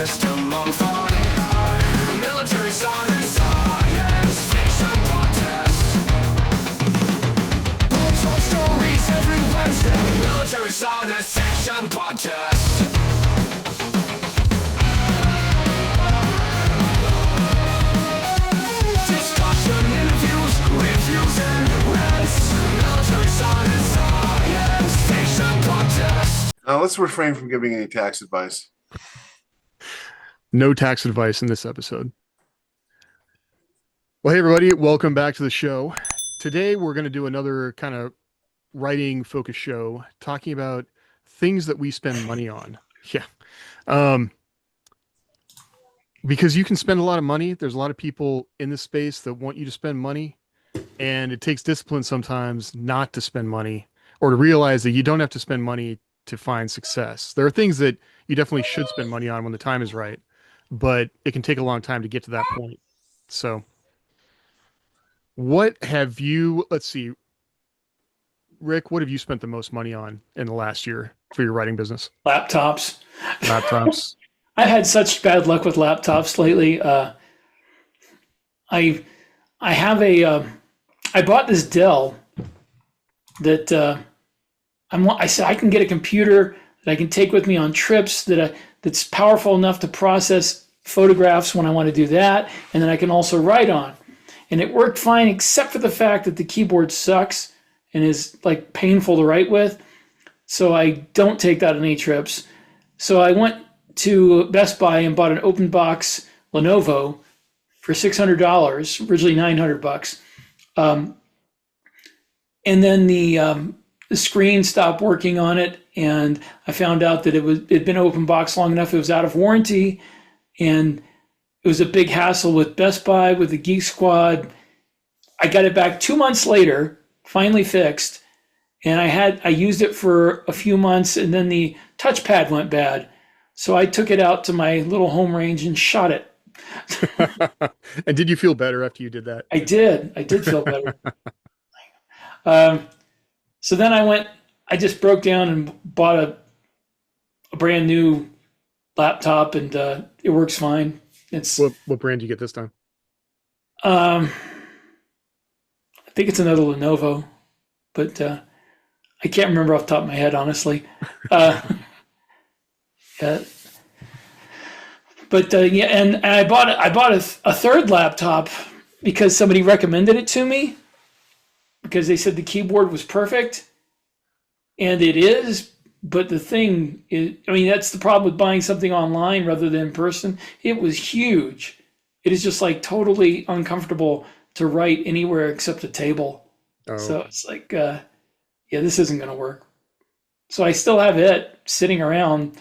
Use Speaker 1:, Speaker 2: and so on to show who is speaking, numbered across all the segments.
Speaker 1: system on fire. Military science fiction contest. Untold stories every Wednesday. Military science fiction podcast. Discussion, interviews, reviews, and rants. Military science fiction contest.
Speaker 2: Now let's refrain from giving any tax advice.
Speaker 3: No tax advice in this episode. Well, hey everybody, welcome back to the show. Today we're going to do another kind of writing focus show talking about things that we spend money on. Yeah. Because you can spend a lot of money. There's a lot of people in this space that want you to spend money, and it takes discipline sometimes not to spend money or to realize that you don't have to spend money to find success. There are things that you definitely should spend money on when the time is right, but it can take a long time to get to that point. So what have you, let's see, Rick, what have you spent the most money on in the last year for your writing business?
Speaker 4: Laptops. I had such bad luck with laptops lately. I have I bought this Dell that I said I can get a computer that I can take with me on trips that's powerful enough to process photographs when I want to do that, and then I can also write on. And it worked fine, except for the fact that the keyboard sucks and is like painful to write with. So I don't take that on any trips. So I went to Best Buy and bought an open box Lenovo for $600, originally $900. And then the screen stopped working on it, and I found out that it'd been open box long enough, it was out of warranty, and it was a big hassle with Best Buy, with the Geek Squad. I got it back 2 months later, finally fixed, and I used it for a few months, and then the touchpad went bad. So I took it out to my little home range and shot it.
Speaker 3: And did you feel better after you did that?
Speaker 4: I did feel better. So then I just broke down and bought a brand new laptop, and it works fine. It's
Speaker 3: what brand did you get this time?
Speaker 4: I think it's another Lenovo, but I can't remember off the top of my head, honestly. Yeah. But yeah, and I bought a third laptop because somebody recommended it to me, because they said the keyboard was perfect, and it is. But the thing is, I mean, that's the problem with buying something online rather than in person. It was huge. It is just like totally uncomfortable to write anywhere except a table. Oh. So it's like, yeah, this isn't going to work. So I still have it sitting around,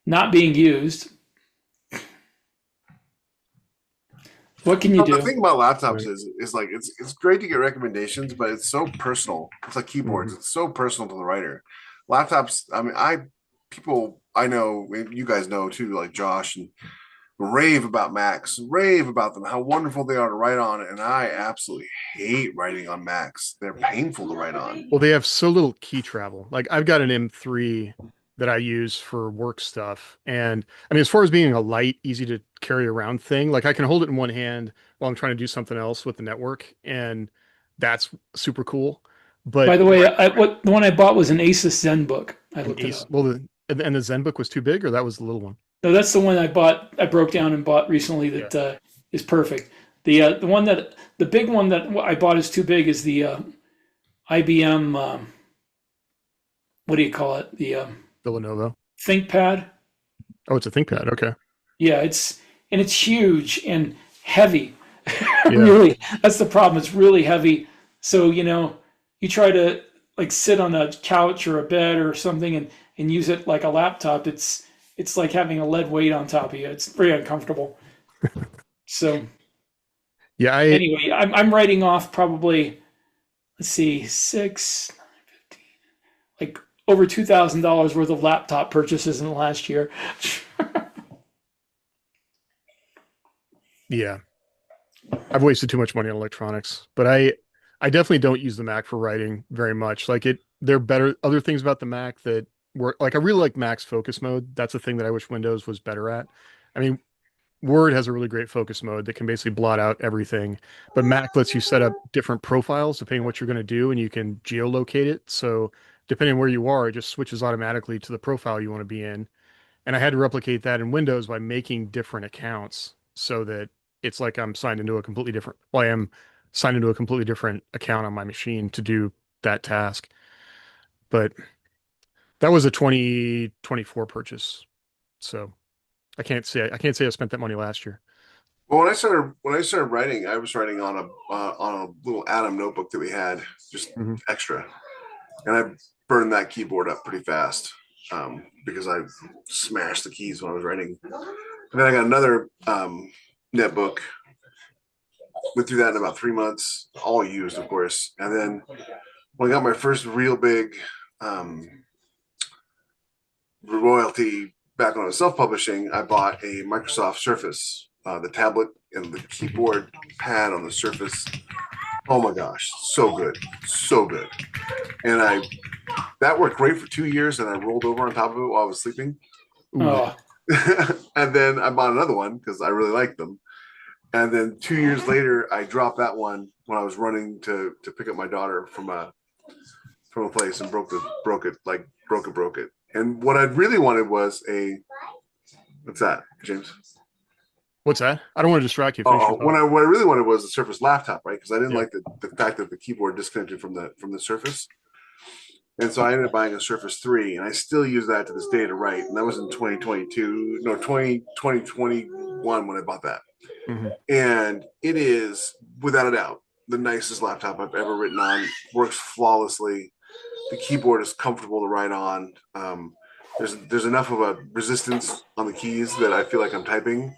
Speaker 4: not being used. What can you do?
Speaker 2: The thing about laptops is like it's great to get recommendations, but it's so personal. It's like keyboards. It's so personal to the writer. Laptops, I mean, people I know, you guys know too, like Josh, and rave about Macs, rave about them, how wonderful they are to write on, and I absolutely hate writing on Macs. They're painful to write on.
Speaker 3: Well, they have so little key travel. Like I've got an M3 that I use for work stuff. And I mean, as far as being a light, easy to carry around thing, like I can hold it in one hand while I'm trying to do something else with the network. And that's super cool. But
Speaker 4: by the way, the one I bought was an Asus ZenBook. I looked it up.
Speaker 3: Well, and the ZenBook was too big, or that was the little one?
Speaker 4: No, that's the one I bought. I broke down and bought recently that is perfect. The big one that I bought is too big is the IBM, what do you call it? The
Speaker 3: Lenovo
Speaker 4: ThinkPad.
Speaker 3: Oh, it's a ThinkPad. Okay.
Speaker 4: Yeah, it's huge and heavy. Really, that's the problem. It's really heavy. So, you try to like sit on a couch or a bed or something and use it like a laptop. It's like having a lead weight on top of you. It's very uncomfortable. So
Speaker 3: yeah.
Speaker 4: Anyway, I'm writing off probably, let's see, 6, 9, 15, like over $2,000 worth of laptop purchases in the last year.
Speaker 3: Yeah. I've wasted too much money on electronics, but I definitely don't use the Mac for writing very much. Like there are better other things about the Mac that work. Like I really like Mac's focus mode. That's a thing that I wish Windows was better at. I mean, Word has a really great focus mode that can basically blot out everything, but Mac lets you set up different profiles depending on what you're going to do, and you can geolocate it. So depending on where you are, it just switches automatically to the profile you want to be in. And I had to replicate that in Windows by making different accounts so that it's like I'm signed into a completely different, well, I am signed into a completely different account on my machine to do that task. But that was a 2024 purchase. So I can't say I spent that money last year.
Speaker 2: Well, when I started writing, I was writing on a little Atom notebook that we had, just
Speaker 3: Hmm.
Speaker 2: extra, and I burned that keyboard up pretty fast because I smashed the keys when I was writing. And then I got another netbook. Went through that in about 3 months, all used, of course. And then when I got my first real big royalty back when I was self-publishing, I bought a Microsoft Surface, the tablet and the keyboard pad on the Surface. Oh my gosh, so good, so good. And that worked great for 2 years, and I rolled over on top of it while I was sleeping.
Speaker 3: Ooh.
Speaker 4: Oh,
Speaker 2: And then I bought another one because I really liked them. And then 2 years later, I dropped that one when I was running to pick up my daughter from a place and broke it. And what I really wanted was what's that, James?
Speaker 3: What's that? I don't want to distract you. Finish your
Speaker 2: What I
Speaker 3: thought.
Speaker 2: really wanted was the Surface laptop, right? Because I didn't
Speaker 3: Yeah.
Speaker 2: like the fact that the keyboard disconnected from the Surface. And so I ended up buying a Surface 3, and I still use that to this day to write. And that was in 2021 when I bought that.
Speaker 3: Hmm.
Speaker 2: And it is, without a doubt, the nicest laptop I've ever written on. Works flawlessly. The keyboard is comfortable to write on. There's enough of a resistance on the keys that I feel like I'm typing,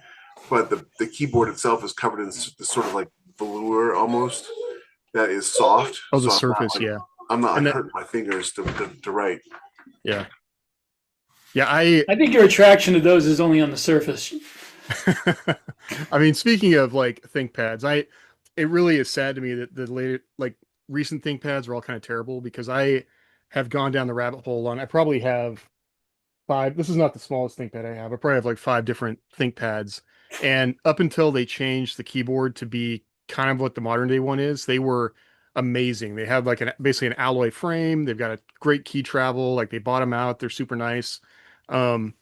Speaker 2: but the keyboard itself is covered in this sort of like velour almost that is soft.
Speaker 3: Oh, the
Speaker 2: So
Speaker 3: Surface, yeah.
Speaker 2: I'm not
Speaker 3: And
Speaker 2: like
Speaker 3: that,
Speaker 2: hurting my fingers to write.
Speaker 3: yeah. Yeah, I
Speaker 4: I think your attraction to those is only on the surface.
Speaker 3: I mean, speaking of like ThinkPads, it really is sad to me that the later like recent ThinkPads are all kind of terrible because I have gone down the rabbit hole on I probably have five. This is not the smallest ThinkPad I have. I probably have like five different ThinkPads. And up until they changed the keyboard to be kind of what the modern day one is, they were amazing. They have like basically an alloy frame. They've got a great key travel. Like they bottom out. They're super nice. Um,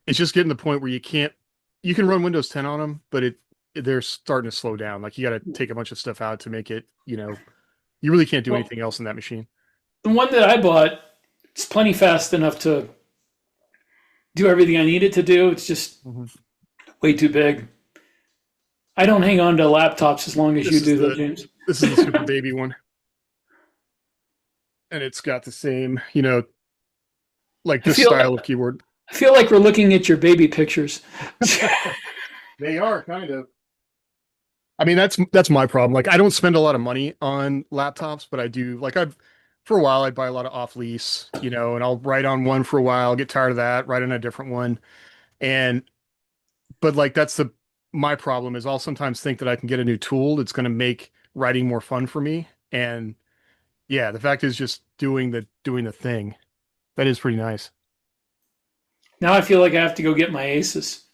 Speaker 3: it's just getting to the point where you can run Windows 10 on them, but they're starting to slow down. Like you got to take a bunch of stuff out to make it, you really can't do
Speaker 4: Well,
Speaker 3: anything else in that machine.
Speaker 4: the one that I bought, it's plenty fast enough to do everything I need it to do. It's just
Speaker 3: Mhm.
Speaker 4: way too big. I don't hang on to laptops as long as
Speaker 3: This
Speaker 4: you
Speaker 3: is
Speaker 4: do, though,
Speaker 3: the
Speaker 4: James.
Speaker 3: this is the super baby one, and it's got the same, like
Speaker 4: I
Speaker 3: this
Speaker 4: feel
Speaker 3: style of keyboard.
Speaker 4: I feel like we're looking at your baby pictures.
Speaker 3: They are kind of. I mean, that's my problem. Like, I don't spend a lot of money on laptops, but I do. Like, for a while, I'd buy a lot of off lease, and I'll write on one for a while, get tired of that, write on a different one, and but like that's my problem is I'll sometimes think that I can get a new tool that's going to make writing more fun for me, and yeah, the fact is just doing the thing. That is pretty nice.
Speaker 4: Now I feel like I have to go get my Aces.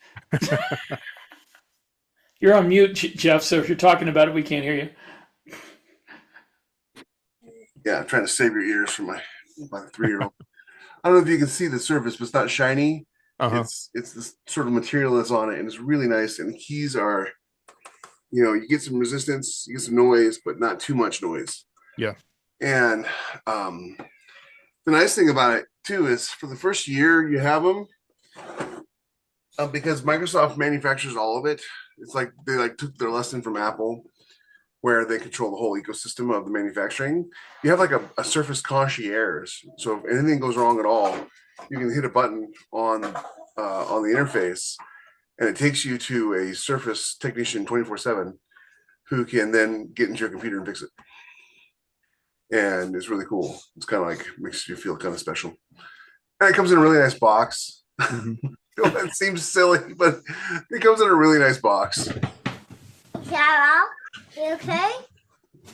Speaker 4: You're on mute, Jeff, so if you're talking about it, we can't hear you.
Speaker 2: Yeah, I'm trying to save your ears from my 3-year-old. I don't know if you can see the surface, but it's not shiny.
Speaker 3: Uh-huh.
Speaker 2: It's this sort of material that's on it, and it's really nice. And the keys are, you get some resistance, you get some noise, but not too much noise.
Speaker 3: Yeah.
Speaker 2: And the nice thing about it too is for the first year you have them, because Microsoft manufactures all of it. It's like they took their lesson from Apple, where they control the whole ecosystem of the manufacturing. You have like a Surface concierge. So if anything goes wrong at all, you can hit a button on the interface, and it takes you to a Surface technician 24/7 who can then get into your computer and fix it. And it's really cool. It's kind of like makes you feel kind of special. And it comes in a really nice box.
Speaker 3: Mhm.
Speaker 2: It seems silly, but it comes in a really nice box.
Speaker 5: Sarah, you okay?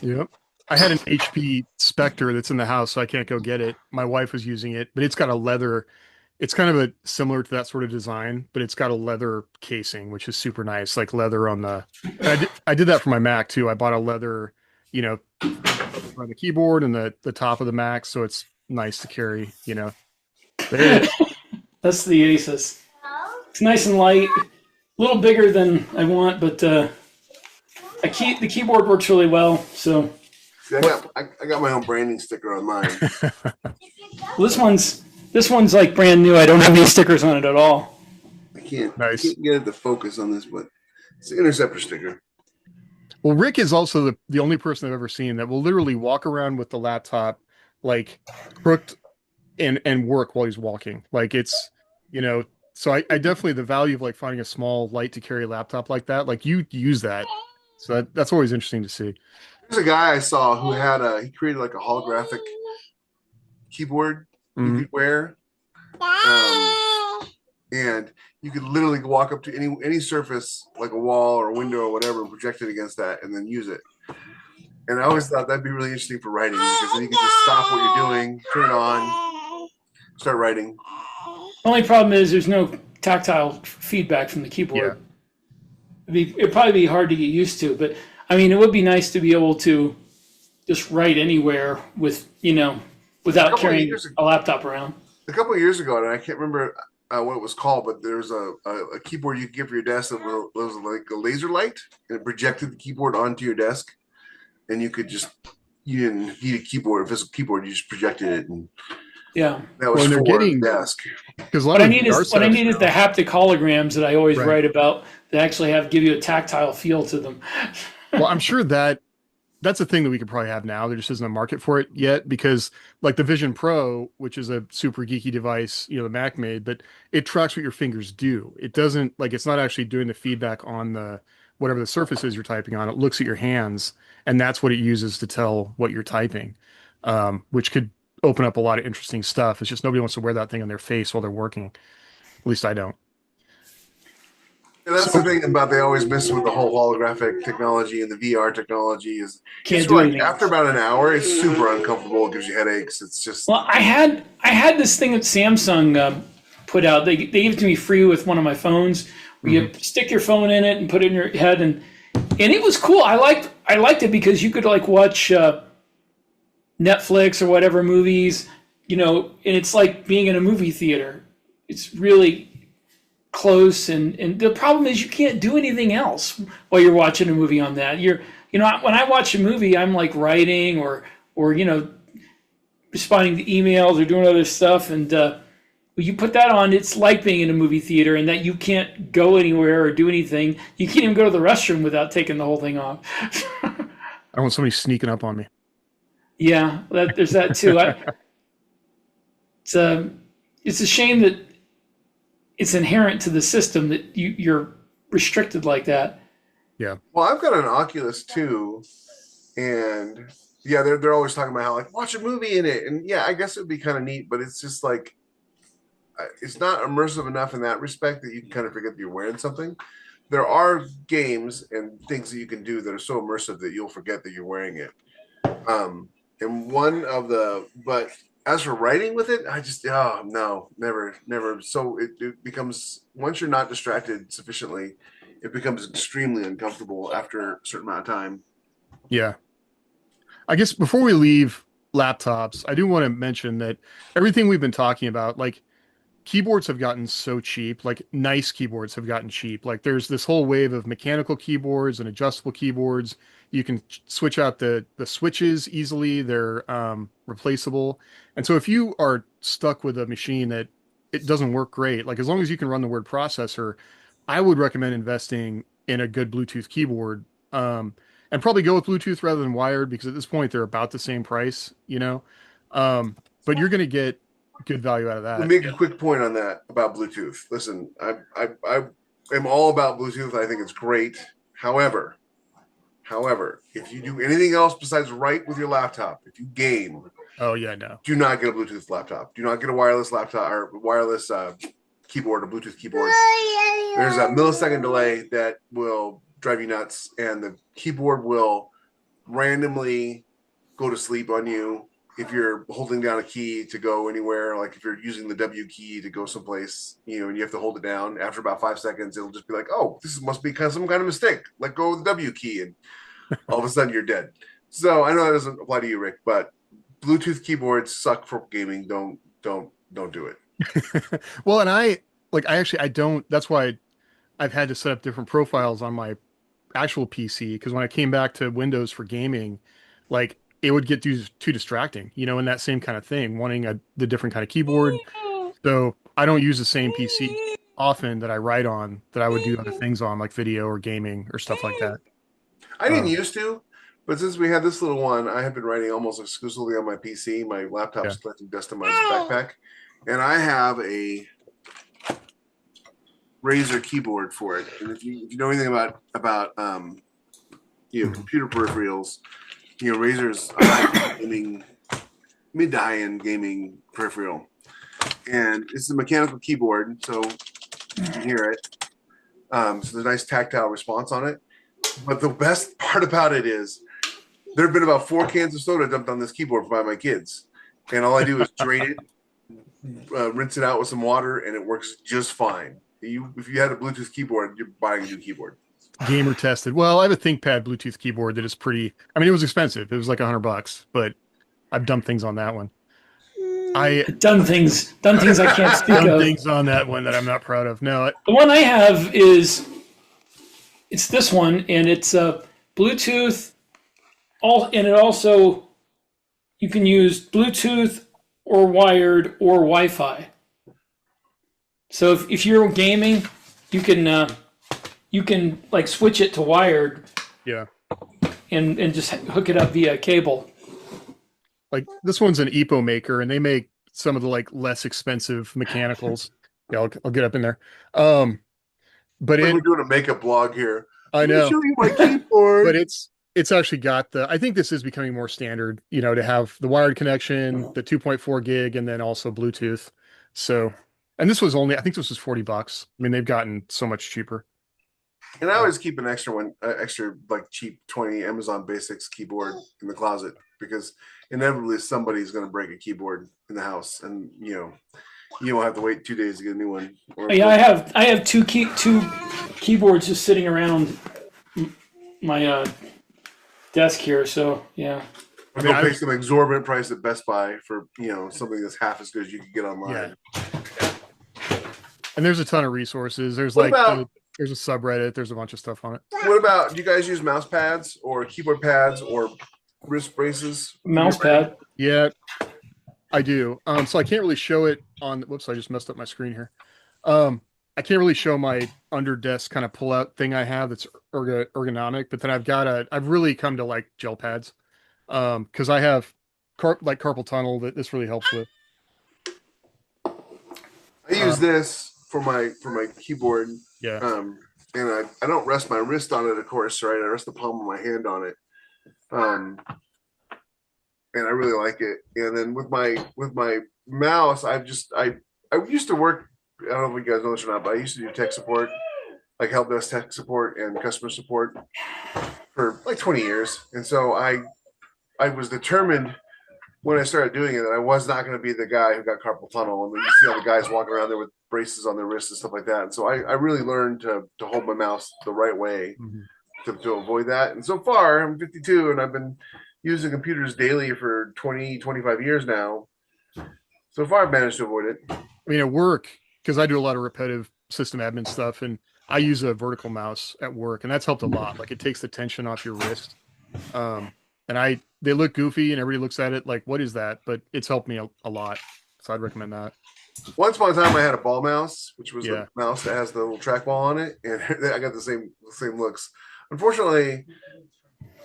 Speaker 3: Yep. I had an HP Spectre that's in the house, so I can't go get it. My wife was using it, but it's got a leather It's kind of a similar to that sort of design, but it's got a leather casing, which is super nice, like leather on the. I did that for my Mac too. I bought a leather, you know, on the keyboard and the top of the Mac, so it's nice to carry. There it is.
Speaker 4: That's the Asus. It's nice and light, a little bigger than I want, but the keyboard works really well. So
Speaker 2: See, I got my own branding sticker on mine.
Speaker 4: well, this one's like brand new. I don't have any stickers on it at all.
Speaker 2: I can't
Speaker 3: Nice.
Speaker 2: get it to focus on this, but it's an interceptor sticker.
Speaker 3: Well, Rick is also the only person I've ever seen that will literally walk around with the laptop like crooked and work while he's walking. Like it's, so I definitely the value of like finding a small light to carry laptop like that, like you use that. So that's always interesting to see.
Speaker 2: There's a guy I saw who he created like a holographic keyboard you could wear. And you could literally walk up to any surface, like a wall or a window or whatever, and project it against that and then use it. And I always thought that'd be really interesting for writing, because then you can just stop what you're doing, turn it on, start writing.
Speaker 4: Only problem is there's no tactile feedback from the keyboard. It'd probably be hard to get used to, but I mean, it would be nice to be able to just write anywhere with, without carrying a laptop around.
Speaker 2: A couple of years ago, and I can't remember what it was called, but there was a keyboard you could get for your desk that was like a laser light, and it projected the keyboard onto your desk, and you didn't need a keyboard, a physical keyboard, you just projected it, and
Speaker 4: yeah,
Speaker 2: that was for the desk.
Speaker 3: Because
Speaker 4: what I need is the haptic holograms that I always write about that actually give you a tactile feel to them.
Speaker 3: Well, I'm sure that's a thing that we could probably have now. There just isn't a market for it yet, because like the Vision Pro, which is a super geeky device, the Mac made, but it tracks what your fingers do. It doesn't, like, it's not actually doing the feedback on the whatever the surface is you're typing on. It looks at your hands, and that's what it uses to tell what you're typing, which could open up a lot of interesting stuff. It's just nobody wants to wear that thing on their face while they're working. At least I don't.
Speaker 2: And that's the thing about, they always miss with the whole holographic technology and the VR technology is
Speaker 4: Can't do anything.
Speaker 2: After about an hour, it's super uncomfortable. It gives you headaches. It's just.
Speaker 4: Well, I had this thing that Samsung put out. They gave it to me free with one of my phones. Where you stick your phone in it and put it in your head, and it was cool. I liked it because you could like watch Netflix or whatever movies, and it's like being in a movie theater. It's really close, and the problem is you can't do anything else while you're watching a movie on that. When I watch a movie, I'm like writing or responding to emails or doing other stuff, and when you put that on, it's like being in a movie theater, and that you can't go anywhere or do anything. You can't even go to the restroom without taking the whole thing off.
Speaker 3: I don't want somebody sneaking up on me.
Speaker 4: Yeah, there's that too. It's a shame that it's inherent to the system that you're restricted like that.
Speaker 3: Yeah.
Speaker 2: Well, I've got an Oculus too, and yeah, they're always talking about how like watch a movie in it, and yeah, I guess it'd be kind of neat, but it's just like it's not immersive enough in that respect that you can kind of forget that you're wearing something. There are games and things that you can do that are so immersive that you'll forget that you're wearing it. And but as for writing with it, I just, no, never. So it becomes, once you're not distracted sufficiently, it becomes extremely uncomfortable after a certain amount of time.
Speaker 3: Yeah. I guess before we leave laptops, I do want to mention that everything we've been talking about, like keyboards have gotten so cheap, like nice keyboards have gotten cheap. Like there's this whole wave of mechanical keyboards and adjustable keyboards. You can switch out the switches easily. They're replaceable. And so if you are stuck with a machine that it doesn't work great, like as long as you can run the word processor, I would recommend investing in a good Bluetooth keyboard, and probably go with Bluetooth rather than wired, because at this point they're about the same price, but you're going to get good value out of that.
Speaker 2: Let me make a quick point on that about Bluetooth. Listen, I am all about Bluetooth. I think it's great. However, if you do anything else besides write with your laptop, if you game,
Speaker 3: oh yeah, no,
Speaker 2: do not get a Bluetooth laptop. Do not get a wireless laptop or wireless keyboard or Bluetooth keyboard. There's a millisecond delay that will drive you nuts, and the keyboard will randomly go to sleep on you if you're holding down a key to go anywhere, like if you're using the W key to go someplace, and you have to hold it down, after about 5 seconds, it'll just be like, oh, this must be some kind of mistake. Let go of the W key, and all of a sudden you're dead. So I know that doesn't apply to you, Rick, but Bluetooth keyboards suck for gaming. Don't do it.
Speaker 3: Well, and I don't. That's why I've had to set up different profiles on my actual PC, because when I came back to Windows for gaming, like it would get too distracting, in that same kind of thing, wanting the different kind of keyboard. So I don't use the same PC often that I write on that I would do other things on, like video or gaming or stuff like that.
Speaker 2: I didn't used to, but since we had this little one, I have been writing almost exclusively on my PC. My laptop's collecting dust in my backpack, and I have a Razer keyboard for it. And if you know anything about computer peripherals, Razer's mid to high end gaming peripheral, and it's a mechanical keyboard, so you can hear it. So there's a nice tactile response on it. But the best part about it is there have been about 4 cans of soda dumped on this keyboard by my kids, and all I do is drain it, rinse it out with some water, and it works just fine. If you had a Bluetooth keyboard, you're buying a new keyboard.
Speaker 3: Gamer tested. Well, I have a ThinkPad Bluetooth keyboard that is pretty. I mean, it was expensive. It was like $100, but I've done things on that one.
Speaker 4: Done things I can't speak
Speaker 3: done
Speaker 4: of.
Speaker 3: things on that one that I'm not proud of. No,
Speaker 4: The one I have it's this one, and it's Bluetooth. And it also, you can use Bluetooth or wired or Wi-Fi. So if you're gaming, you can like switch it to wired.
Speaker 3: Yeah.
Speaker 4: And just hook it up via cable.
Speaker 3: Like this one's an EPO maker, and they make some of the like less expensive mechanicals. Yeah, I'll get up in there. But
Speaker 2: we're doing a makeup blog here.
Speaker 3: I know.
Speaker 2: Show you my keyboard.
Speaker 3: But it's actually got I think this is becoming more standard, to have the wired connection, the 2.4 gig, and then also Bluetooth. So, and this was I think this was $40. I mean, they've gotten so much cheaper.
Speaker 2: And I always keep an extra like cheap 20 Amazon Basics keyboard in the closet, because inevitably somebody's going to break a keyboard in the house, and you won't have to wait 2 days to get a new one.
Speaker 4: Yeah, I have two keyboards just sitting around my desk here. So yeah.
Speaker 2: I mean, pay some exorbitant price at Best Buy for something that's half as good as you could get online.
Speaker 3: Yeah. And there's a ton of resources. There's there's a subreddit. There's a bunch of stuff on it.
Speaker 2: What about, do you guys use mouse pads or keyboard pads or wrist braces?
Speaker 4: Mouse pad.
Speaker 3: Yeah, I do. So I can't really show it on. Whoops, I just messed up my screen here. I can't really show my under desk kind of pull out thing I have that's ergonomic, but then I've really come to like gel pads, because I have carpal tunnel that this really helps with.
Speaker 2: I use this for my keyboard.
Speaker 3: Yeah.
Speaker 2: And I don't rest my wrist on it, of course, right? I rest the palm of my hand on it. And I really like it. And then with my mouse, I used to work, I don't know if you guys know this or not, but I used to do tech support, like help desk tech support and customer support for like 20 years. And so I was determined when I started doing it that I was not going to be the guy who got carpal tunnel. And then you see all the guys walking around there with braces on their wrists and stuff like that. And so I really learned to hold my mouse the right way to avoid that. And so far, I'm 52 and I've been using computers daily for 20, 25 years now. So far, I've managed to avoid it.
Speaker 3: I mean, at work, because I do a lot of repetitive system admin stuff, and I use a vertical mouse at work, and that's helped a lot. Like, it takes the tension off your wrist. And they look goofy, and everybody looks at it like, what is that? But it's helped me a lot. So I'd recommend that.
Speaker 2: Once upon a time, I had a ball mouse, which was a mouse that has the little trackball on it, and I got the same looks. Unfortunately,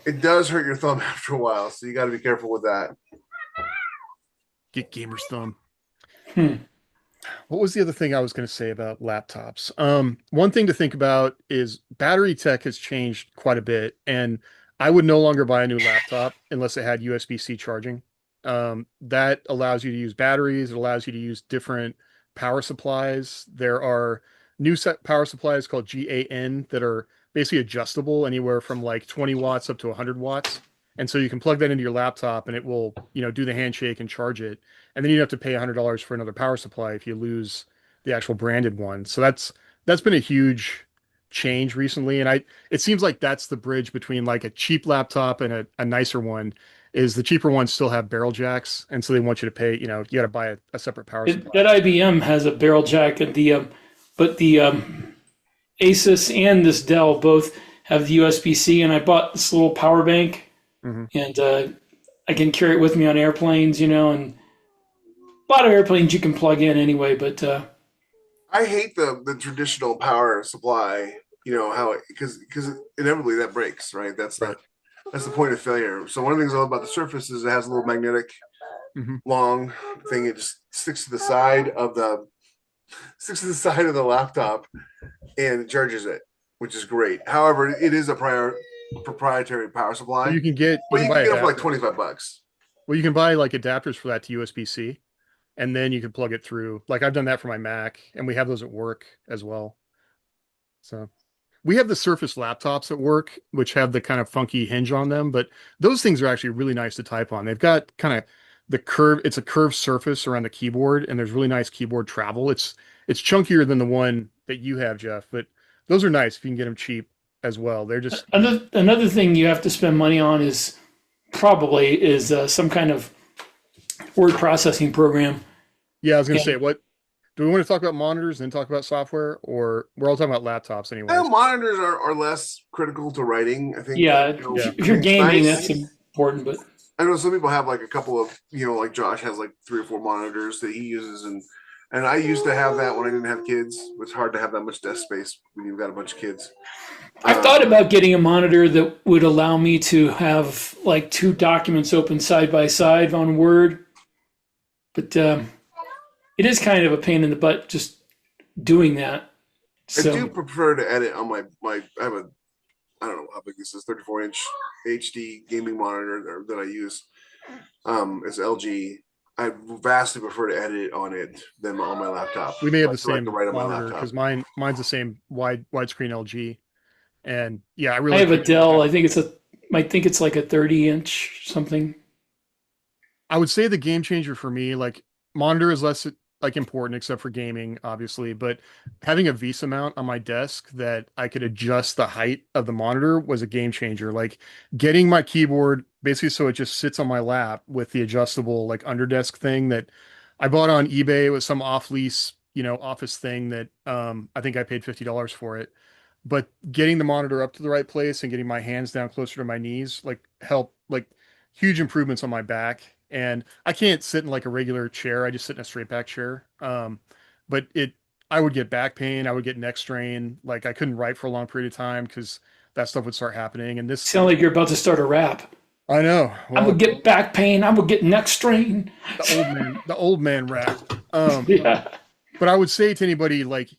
Speaker 2: it does hurt your thumb after a while, so you got to be careful with that.
Speaker 3: Get gamer's thumb. What was the other thing I was going to say about laptops? One thing to think about is battery tech has changed quite a bit, and I would no longer buy a new laptop unless it had USB-C charging. That allows you to use batteries. It allows you to use different power supplies. There are new set power supplies called GAN that are basically adjustable anywhere from like 20 watts up to 100 watts. And so you can plug that into your laptop and it will, do the handshake and charge it. And then you have to pay $100 for another power supply if you lose the actual branded one. So that's been a huge change recently. And it seems like that's the bridge between like a cheap laptop and a nicer one is the cheaper ones still have barrel jacks. And so they want you to pay, you got to buy a separate power supply.
Speaker 4: That IBM has a barrel jack, and but the Asus and this Dell both have the USB-C, and I bought this little power bank, and I can carry it with me on airplanes, and a lot of airplanes you can plug in anyway, but
Speaker 2: I hate the traditional power supply, how because inevitably that breaks, right? That's the point of failure. So one of the things I love about the Surface is it has a little magnetic long thing. It just sticks to the side of the laptop and it charges it, which is great. However, it is a proprietary power supply.
Speaker 3: You can get
Speaker 2: it for like $25.
Speaker 3: Well, you can buy like adapters for that to USB-C, and then you can plug it through. Like I've done that for my Mac, and we have those at work as well. So we have the Surface laptops at work, which have the kind of funky hinge on them, but those things are actually really nice to type on. They've got kind of it's a curved surface around the keyboard, and there's really nice keyboard travel. It's chunkier than the one that you have, Jeff, but those are nice if you can get them cheap as well. They're just
Speaker 4: another thing you have to spend money on is some kind of word processing program.
Speaker 3: Yeah, I was going to say, what do we want to talk about monitors and then talk about software, or we're all talking about laptops anyway?
Speaker 2: Monitors are less critical to writing, I think.
Speaker 4: Yeah, if you're gaming, that's important. But
Speaker 2: I know some people have like a couple of, like Josh has like 3 or 4 monitors that he uses, and I used to have that when I didn't have kids. It's hard to have that much desk space when you've got a bunch of kids.
Speaker 4: I've thought about getting a monitor that would allow me to have like 2 documents open side by side on Word, but it is kind of a pain in the butt just doing that. So,
Speaker 2: I do prefer to edit on my I have I don't know how big this is, 34-inch HD gaming monitor that I use. It's LG. I vastly prefer to edit on it than on my laptop.
Speaker 3: We may have the same monitor because mine's the same widescreen LG, and yeah, I
Speaker 4: have a Dell. I think it's like a 30-inch something.
Speaker 3: I would say the game changer for me, like monitor is less like important except for gaming, obviously, but having a VESA mount on my desk that I could adjust the height of the monitor was a game changer. Like getting my keyboard basically so it just sits on my lap with the adjustable like under desk thing that I bought on eBay. It was some off lease, office thing that I think I paid $50 for it. But getting the monitor up to the right place and getting my hands down closer to my knees helped huge improvements on my back. And I can't sit in like a regular chair. I just sit in a straight back chair. But I would get back pain. I would get neck strain. Like I couldn't write for a long period of time because that stuff would start happening. And this
Speaker 4: sound like you're about to start a rap.
Speaker 3: I know.
Speaker 4: Well, I would get back pain. I would get neck strain.
Speaker 3: The old man rap.
Speaker 4: Yeah.
Speaker 3: But I would say to anybody, like,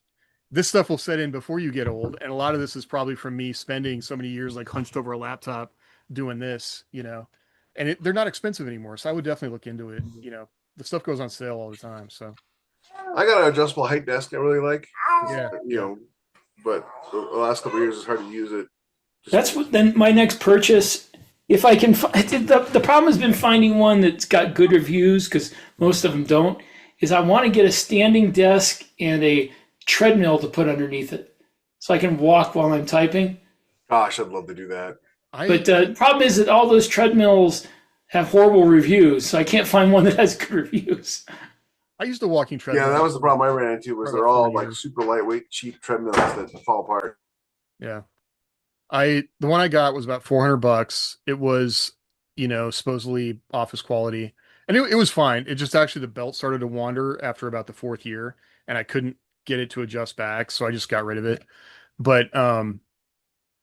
Speaker 3: this stuff will set in before you get old. And a lot of this is probably from me spending so many years like hunched over a laptop doing this, and they're not expensive anymore. So I would definitely look into it. The stuff goes on sale all the time. So
Speaker 2: I got an adjustable height desk I really like.
Speaker 3: Yeah.
Speaker 2: But the last couple of years it's hard to use it.
Speaker 4: That's what then my next purchase. If I can, the problem has been finding one that's got good reviews because most of them don't. Is I want to get a standing desk and a treadmill to put underneath it, so I can walk while I'm typing.
Speaker 2: Gosh, I'd love to do that.
Speaker 4: But the problem is that all those treadmills have horrible reviews, so I can't find one that has good reviews.
Speaker 3: I used a walking treadmill.
Speaker 2: Yeah, that was the problem I ran into. Was they're all like super lightweight, cheap treadmills that fall apart.
Speaker 3: Yeah. The one I got was about $400. It was, supposedly office quality, and it was fine. It just actually the belt started to wander after about the 4th year, and I couldn't get it to adjust back, so I just got rid of it. But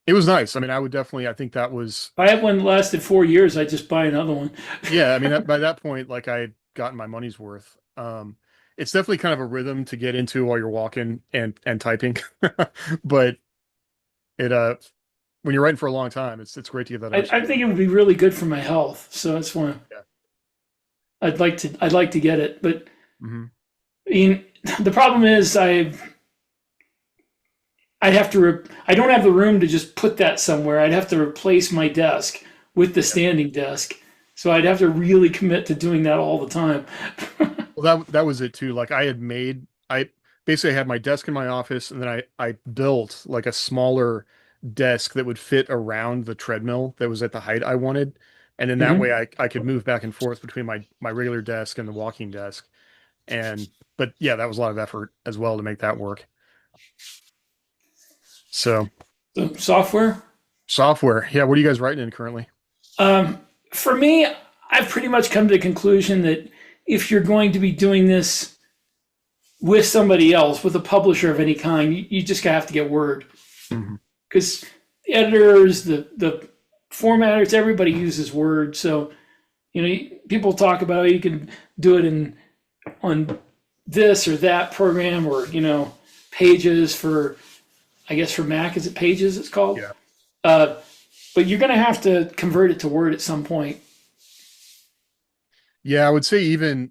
Speaker 3: it was nice. I mean, I think that was.
Speaker 4: If I have one that lasted 4 years, I just buy another one.
Speaker 3: Yeah, I mean, by that point, like I had gotten my money's worth. It's definitely kind of a rhythm to get into while you're walking and typing, but it when you're writing for a long time, it's great to get that.
Speaker 4: I think it would be really good for my health. So it's one. Yeah. I'd like to get it, but I mean, the problem is I don't have the room to just put that somewhere. I'd have to replace my desk with the standing desk. So I'd have to really commit to doing that all the time.
Speaker 3: Well, that was it too. Like I basically had my desk in my office, and then I built like a smaller desk that would fit around the treadmill that was at the height I wanted. And then that
Speaker 4: Mhm.
Speaker 3: way I could move back and forth between my regular desk and the walking desk. And but yeah, that was a lot of effort as well to make that work. So
Speaker 4: So software.
Speaker 3: software. Yeah, what are you guys writing in currently?
Speaker 4: Um, for me, I've pretty much come to the conclusion that if you're going to be doing this with somebody else, with a publisher of any kind, you just have to get Word.
Speaker 3: Mhm.
Speaker 4: Because the editors, the formatters, everybody uses Word. So, people talk about you can do it on this or that program, or Pages for, I guess for Mac, is it Pages it's called?
Speaker 3: Yeah.
Speaker 4: But you're going to have to convert it to Word at some point.
Speaker 3: Yeah, I would say even,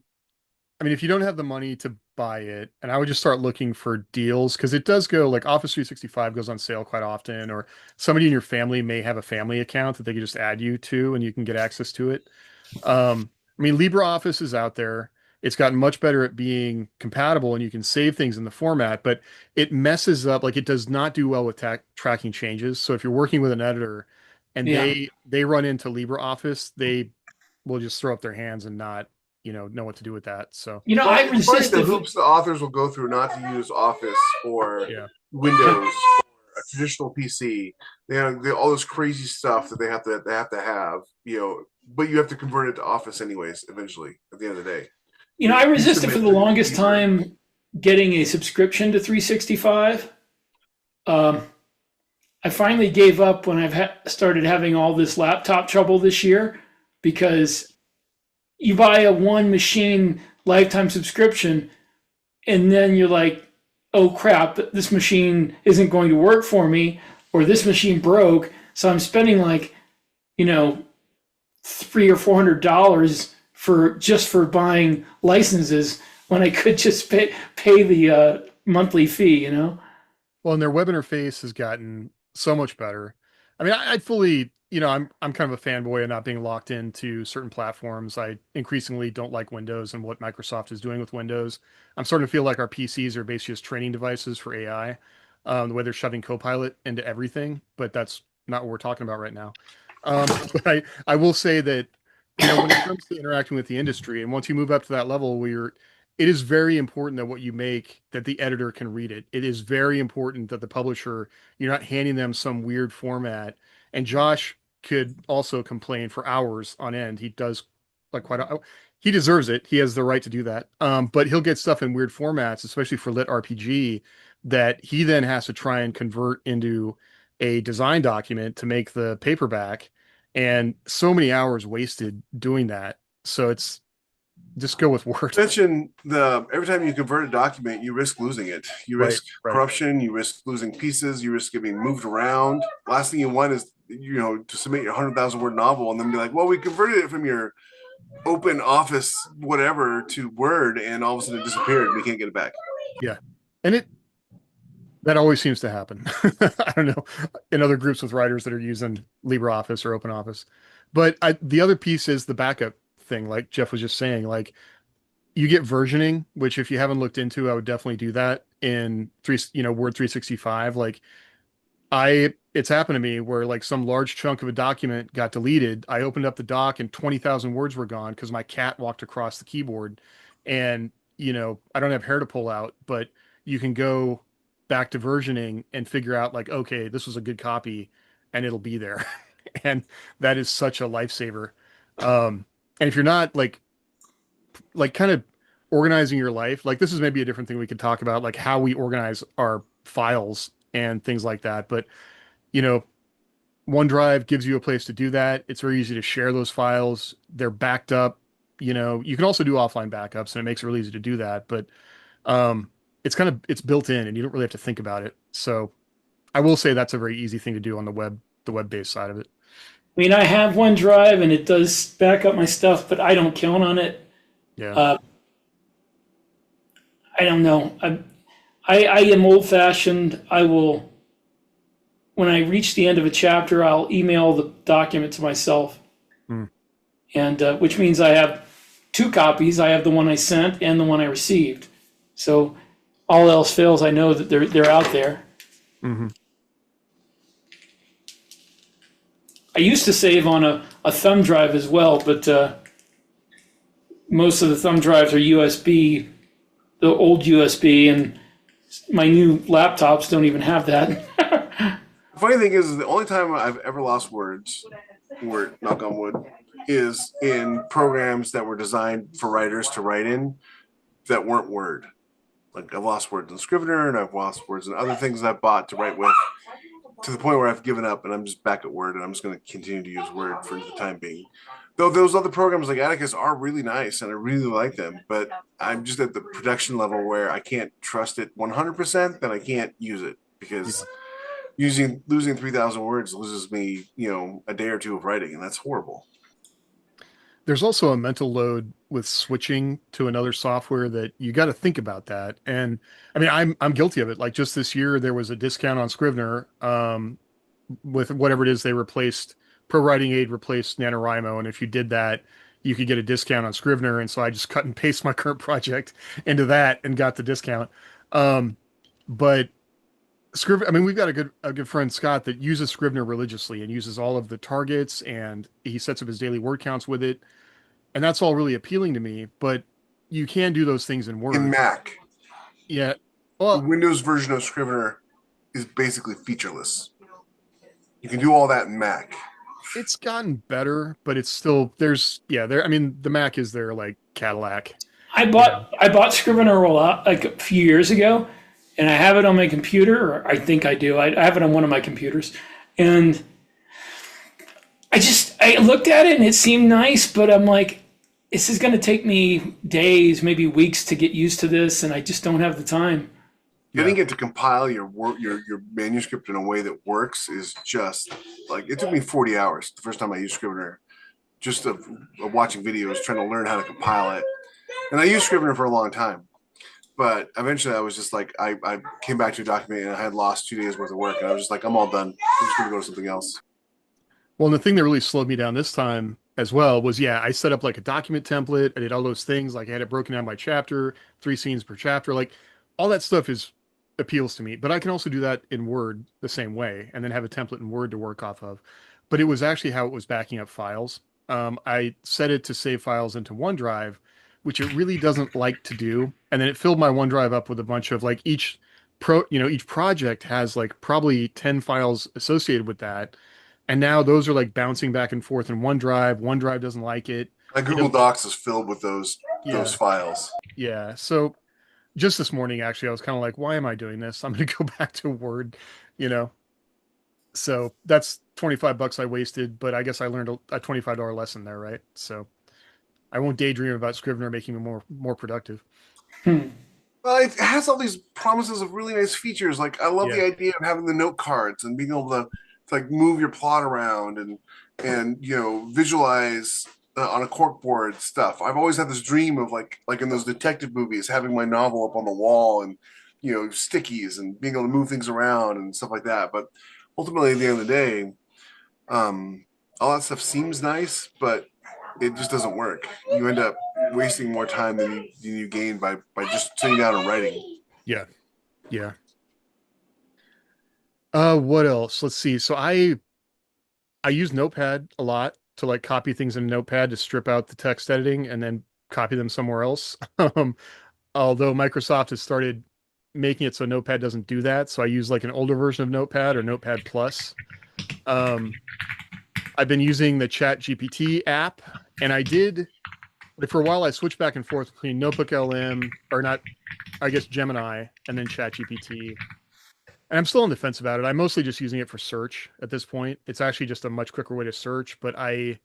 Speaker 3: I mean, if you don't have the money to buy it, and I would just start looking for deals because it does go like Office 365 goes on sale quite often, or somebody in your family may have a family account that they can just add you to and you can get access to it. I mean, LibreOffice is out there. It's gotten much better at being compatible and you can save things in the format, but it messes up. Like it does not do well with tracking changes. So if you're working with an editor and
Speaker 4: Yeah.
Speaker 3: they run into LibreOffice, they will just throw up their hands and not, know what to do with that. So
Speaker 2: Well,
Speaker 4: I
Speaker 2: it's funny
Speaker 4: resist
Speaker 2: the
Speaker 4: if
Speaker 2: hoops the authors will go through not to use Office or
Speaker 3: yeah.
Speaker 2: Windows or a traditional PC. All this crazy stuff that they have to have, but you have to convert it to Office anyways, eventually, at the end of the day.
Speaker 4: I resisted for
Speaker 2: submit
Speaker 4: the
Speaker 2: to
Speaker 4: longest
Speaker 2: keyboard.
Speaker 4: time getting a subscription to 365. I finally gave up when I've started having all this laptop trouble this year, because you buy a one machine lifetime subscription and then you're like, oh crap, this machine isn't going to work for me, or this machine broke. So I'm spending like, $300 or $400 for buying licenses when I could just pay the monthly fee.
Speaker 3: Well, and their web interface has gotten so much better. I mean, I'd fully, I'm kind of a fanboy of not being locked into certain platforms. I increasingly don't like Windows and what Microsoft is doing with Windows. I'm starting to feel like our PCs are basically just training devices for AI, the way they're shoving Copilot into everything. But that's not what we're talking about right now. But I will say that, when it comes to interacting with the industry, and once you move up to that level where it is very important that what you make, that the editor can read it. It is very important that the publisher, you're not handing them some weird format. And Josh could also complain for hours on end. He does like he deserves it. He has the right to do that. But he'll get stuff in weird formats, especially for lit RPG, that he then has to try and convert into a design document to make the paperback. And so many hours wasted doing that. So it's just go with Word.
Speaker 2: Mention every time you convert a document, you risk losing it. You
Speaker 3: Right,
Speaker 2: risk
Speaker 3: right.
Speaker 2: corruption. You risk losing pieces. You risk getting moved around. Last thing you want is to submit your 100,000 word novel and then be like, well, we converted it from your open office whatever to Word, and all of a sudden it disappeared and we can't get it back.
Speaker 3: Yeah. And that always seems to happen. I don't know, in other groups with writers that are using LibreOffice or OpenOffice. But the other piece is the backup thing, like Jeff was just saying, like you get versioning, which if you haven't looked into, I would definitely do that in Word 365. Like it's happened to me where like some large chunk of a document got deleted. I opened up the doc and 20,000 words were gone because my cat walked across the keyboard. And, I don't have hair to pull out, but you can go back to versioning and figure out like, okay, this was a good copy and it'll be there. And that is such a lifesaver. And if you're not like kind of organizing your life, like this is maybe a different thing we could talk about, like how we organize our files and things like that. But, you know, OneDrive gives you a place to do that. It's very easy to share those files. They're backed up. You can also do offline backups and it makes it really easy to do that. But it's built in and you don't really have to think about it. So I will say that's a very easy thing to do on the web-based side of it.
Speaker 4: I mean, I have OneDrive and it does back up my stuff, but I don't count on it.
Speaker 3: Yeah.
Speaker 4: I don't know. I am old fashioned. I will when I reach the end of a chapter, I'll email the document to myself, and which means I have 2 copies. I have the one I sent and the one I received. So all else fails, I know that they're out there.
Speaker 3: Mm-hmm.
Speaker 4: I used to save on a thumb drive as well, but most of the thumb drives are USB, the old USB, and my new laptops don't even have that.
Speaker 2: The funny thing is the only time I've ever lost words, knock on wood, is in programs that were designed for writers to write in that weren't Word. Like I've lost words in Scrivener, and I've lost words in other things I've bought to write with, to the point where I've given up and I'm just back at Word, and I'm just going to continue to use Word for the time being. Though those other programs like Atticus are really nice and I really like them, but I'm just at the production level where I can't trust it 100%, then I can't use it because losing 3,000 words loses me, a day or 2 of writing, and that's horrible.
Speaker 3: There's also a mental load with switching to another software that you got to think about that. And I mean, I'm guilty of it. Like just this year, there was a discount on Scrivener with whatever it is they replaced. Pro Writing Aid replaced NaNoWriMo, and if you did that, you could get a discount on Scrivener. And so I just cut and paste my current project into that and got the discount. But Scrivener, I mean, we've got a good friend Scott that uses Scrivener religiously and uses all of the targets, and he sets up his daily word counts with it, and that's all really appealing to me. But you can do those things in Word.
Speaker 2: In Mac,
Speaker 3: Yeah.
Speaker 2: the
Speaker 3: Well,
Speaker 2: Windows version of Scrivener is basically featureless. You can do all that in Mac.
Speaker 3: it's gotten better, but it's still I mean, the Mac is their like Cadillac.
Speaker 4: I bought Scrivener a lot, like a few years ago, and I have it on my computer, or I think I do. I have it on one of my computers, and I looked at it and it seemed nice, but I'm like, this is going to take me days, maybe weeks to get used to this, and I just don't have the time.
Speaker 2: Getting it to compile your manuscript in a way that works is just like, it took me 40 hours the first time I used Scrivener, just of watching videos, trying to learn how to compile it. And I used Scrivener for a long time, but eventually I was just like, I came back to a document and I had lost 2 days worth of work, and I was just like, I'm all done. I'm just going to go to something else.
Speaker 3: Well, and the thing that really slowed me down this time as well was, I set up like a document template. I did all those things. Like I had it broken down by chapter, 3 scenes per chapter. Like all that stuff appeals to me, but I can also do that in Word the same way and then have a template in Word to work off of. But it was actually how it was backing up files. I set it to save files into OneDrive, which it really doesn't like to do. And then it filled my OneDrive up with a bunch of like each project has like probably 10 files associated with that. And now those are like bouncing back and forth in OneDrive. OneDrive doesn't like it.
Speaker 2: Like Google Docs is filled with those files.
Speaker 3: Yeah. So just this morning, actually, I was kind of like, why am I doing this? I'm going to go back to Word, So that's $25 I wasted, but I guess I learned a $25 lesson there, right? So I won't daydream about Scrivener making me more productive.
Speaker 2: Well, it has all these promises of really nice features. Like I love the idea of having the note cards and being able to like move your plot around and visualize on a corkboard stuff. I've always had this dream of like in those detective movies, having my novel up on the wall and stickies and being able to move things around and stuff like that. But ultimately, at the end of the day, all that stuff seems nice, but it just doesn't work. You end up wasting more time than you gain by just sitting down and writing.
Speaker 3: Yeah. What else? Let's see. So I use Notepad a lot to like copy things in Notepad to strip out the text editing and then copy them somewhere else. Although Microsoft has started making it so Notepad doesn't do that. So I use like an older version of Notepad or Notepad Plus. I've been using the Chat GPT app, and for a while I switched back and forth between Notebook LM Gemini and then Chat GPT. And I'm still on the fence about it. I'm mostly just using it for search at this point. It's actually just a much quicker way to search, but I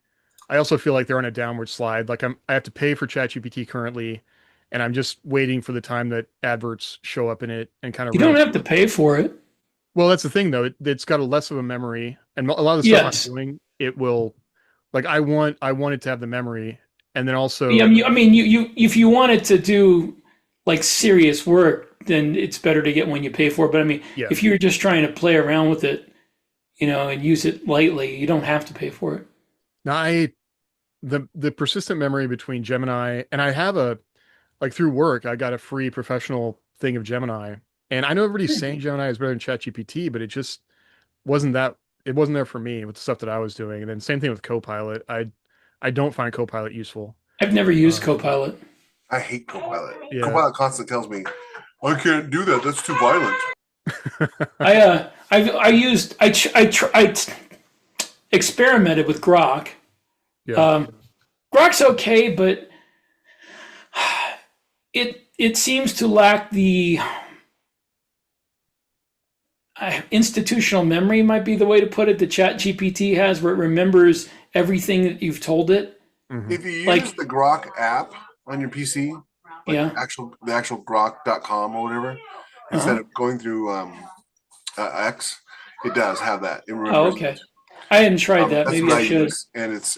Speaker 3: also feel like they're on a downward slide. Like I have to pay for ChatGPT currently, and I'm just waiting for the time that adverts show up in it and kind of.
Speaker 4: You don't have to pay for it.
Speaker 3: Well, that's the thing though. It's got a less of a memory, and a lot of the stuff I'm doing, it will. Like I want it to have the memory, and then also.
Speaker 4: Yeah, I mean, you if you wanted to do like serious work, then it's better to get one you pay for. But I mean, if you're just trying to play around with it, and use it lightly. You don't have to pay for it.
Speaker 3: Now the persistent memory between Gemini and I have like through work, I got a free professional thing of Gemini. And I know everybody's saying Gemini is better than ChatGPT, but it just wasn't that it wasn't there for me with the stuff that I was doing. And then same thing with Copilot. I don't find Copilot useful.
Speaker 4: I've never used Copilot.
Speaker 2: I hate Copilot.
Speaker 3: Yeah.
Speaker 2: Copilot constantly tells me, I can't do that. That's too violent.
Speaker 4: I experimented with Grok.
Speaker 3: Yeah.
Speaker 4: Grok's okay, but it seems to lack the institutional memory, might be the way to put it, that ChatGPT has, where it remembers everything that you've told it.
Speaker 3: Mhm.
Speaker 2: If you use the Grok app on your PC, like
Speaker 4: Yeah.
Speaker 2: the actual grok.com or whatever, instead of going through X, it does have that. It
Speaker 4: Oh,
Speaker 2: remembers
Speaker 4: okay.
Speaker 2: it.
Speaker 4: I hadn't tried that.
Speaker 2: That's
Speaker 4: Maybe
Speaker 2: what
Speaker 4: I should.
Speaker 2: use, and it's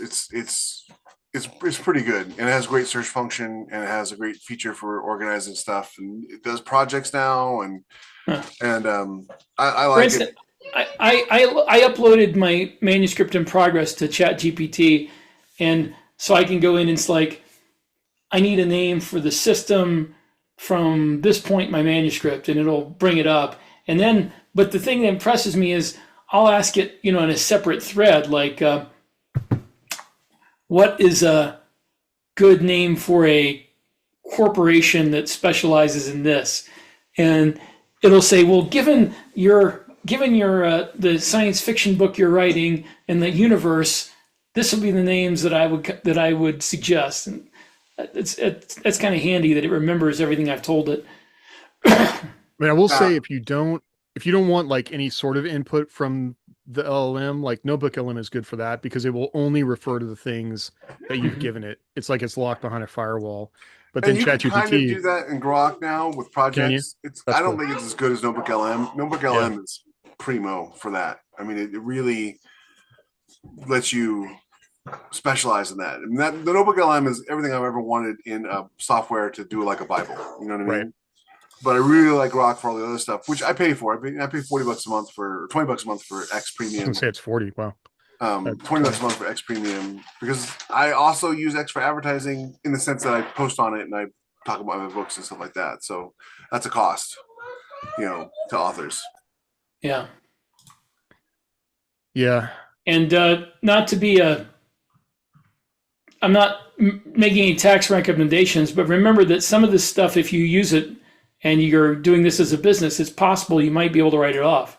Speaker 2: pretty good, and it has great search function, and it has a great feature for organizing stuff, and it does projects now, and I
Speaker 4: For
Speaker 2: like
Speaker 4: instance,
Speaker 2: it.
Speaker 4: I uploaded my manuscript in progress to ChatGPT, and so I can go in and it's like, I need a name for the system from this point in my manuscript, and it'll bring it up. And then, but the thing that impresses me is I'll ask it, in a separate thread, like, what is a good name for a corporation that specializes in this? And it'll say, well, given your the science fiction book you're writing and the universe, this will be the names that I would suggest. And it's kind of handy that it remembers everything I've told it.
Speaker 3: I mean, I will say if you don't want like any sort of input from the LLM, like Notebook LM is good for that because it will only refer to the things that you've given it. It's like it's locked behind a firewall. But
Speaker 2: And
Speaker 3: then
Speaker 2: you can kind of
Speaker 3: ChatGPT,
Speaker 2: do that in Grok now with projects. I don't think it's as good as Notebook LM. Notebook LM is primo for that. I mean, it really lets you specialize in that. And the Notebook LM is everything I've ever wanted in software to do like a Bible. You know what I mean?
Speaker 3: Right.
Speaker 2: But I really like Grok for all the other stuff, which I pay for. I pay $40 a month or $20 a month for X
Speaker 3: I was
Speaker 2: Premium.
Speaker 3: gonna say it's 40. Wow.
Speaker 2: $20 a month for X Premium, because I also use X for advertising in the sense that I post on it and I talk about my books and stuff like that. So that's a cost, to authors.
Speaker 4: Yeah.
Speaker 3: Yeah.
Speaker 4: And not to be I'm not making any tax recommendations, but remember that some of this stuff, if you use it and you're doing this as a business, it's possible you might be able to write it off.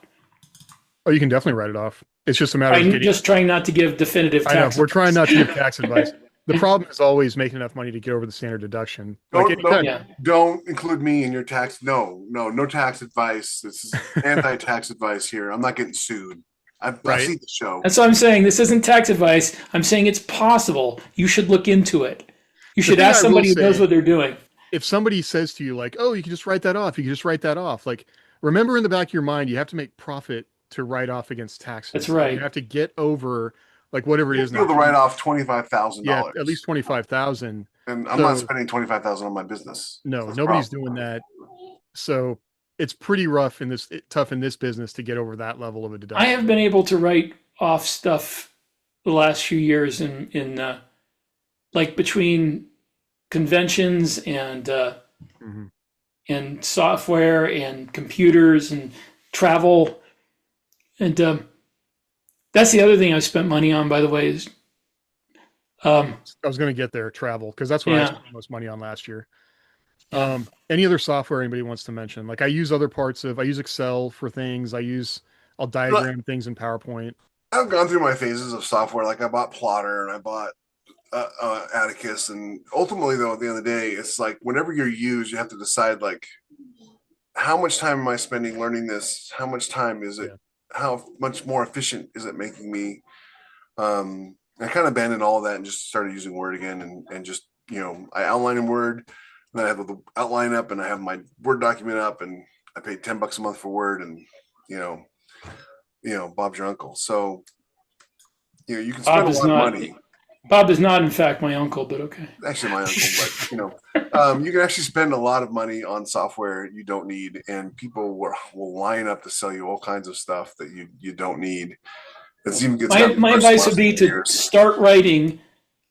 Speaker 3: Oh, you can definitely write it off. It's just a matter of
Speaker 4: I'm just trying not to give definitive tax
Speaker 3: advice. We're trying not to give
Speaker 4: advice.
Speaker 3: tax advice. The problem is always making enough money to get over the standard deduction.
Speaker 2: Don't include me in your tax. No tax advice. This is anti-tax advice here. I'm not getting sued. I see the show.
Speaker 4: That's what I'm saying. This isn't tax advice. I'm saying it's possible. You should look into it. You should ask somebody who knows what they're doing.
Speaker 3: If somebody says to you like, oh, you can just write that off. You can just write that off. Like, remember in the back of your mind, you have to make profit to write off against taxes.
Speaker 4: That's right.
Speaker 3: You have to get over like whatever it is.
Speaker 2: You'll be able to write off $25,000.
Speaker 3: Yeah, at least $25,000.
Speaker 2: And I'm not spending $25,000 on my business.
Speaker 3: No, nobody's doing that. So it's pretty tough in this business to get over that level of a deduction.
Speaker 4: I have been able to write off stuff the last few years in like between conventions and and software and computers and travel. And that's the other thing I've spent money on, by the way, is
Speaker 3: I was going to get there, travel, because that's what I spent the most money on last year. Any other software anybody wants to mention? Like I use Excel for things. I'll diagram things in PowerPoint.
Speaker 2: I've gone through my phases of software. Like I bought Plotter and I bought Atticus, and ultimately though, at the end of the day, it's like whenever you're used, you have to decide like, how much time am I spending learning this? How much time is it? Yeah. How much more efficient is it making me? I kind of abandoned all of that and just started using Word again, and just I outline in Word, and then I have the outline up, and I have my Word document up, and I pay $10 a month for Word, and Bob's your uncle. So you can spend a lot of money.
Speaker 4: Bob is not, in fact, my uncle, but okay.
Speaker 2: Actually my uncle, but you can actually spend a lot of money on software you don't need, and people will line up to sell you all kinds of stuff that you don't need.
Speaker 4: My advice would be to start writing,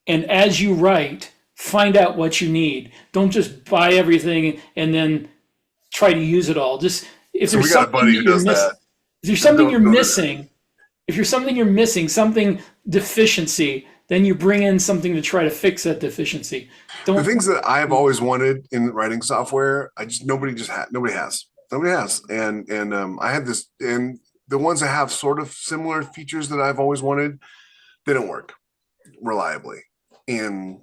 Speaker 4: and as you write, find out what you need. Don't just buy everything and then try to use it all. Just if there's something you're missing, something deficiency, then you bring in something to try to fix that deficiency.
Speaker 2: The things that I've always wanted in writing software, nobody has, and I had this, and the ones that have sort of similar features that I've always wanted, they don't work reliably. And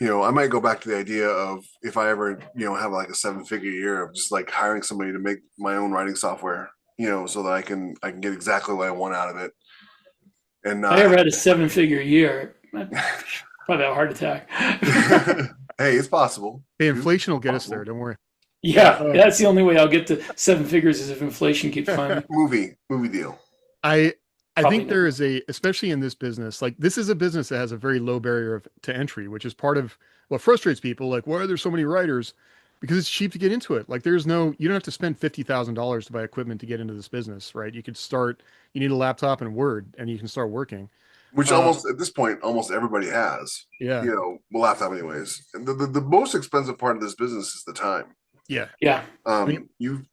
Speaker 2: I might go back to the idea of, if I ever have like a 7-figure year, of just like hiring somebody to make my own writing software, so that I can get exactly what I want out of it. And
Speaker 4: I ever had a 7-figure year, I'd probably have a heart attack.
Speaker 2: Hey, it's possible.
Speaker 3: Hey, inflation will get us there. Don't worry.
Speaker 4: Yeah, that's the only way I'll get to 7 figures, is if inflation keeps climbing.
Speaker 2: movie deal.
Speaker 3: I think there is especially in this business, like this is a business that has a very low barrier to entry, which is part of what frustrates people. Like, why are there so many writers? Because it's cheap to get into it. Like you don't have to spend $50,000 to buy equipment to get into this business, right? You need a laptop and Word, and you can start working.
Speaker 2: Which almost at this point, almost everybody has.
Speaker 3: Yeah.
Speaker 2: Laptop anyways. And the most expensive part of this business is the time.
Speaker 3: Yeah.
Speaker 4: Yeah.
Speaker 2: You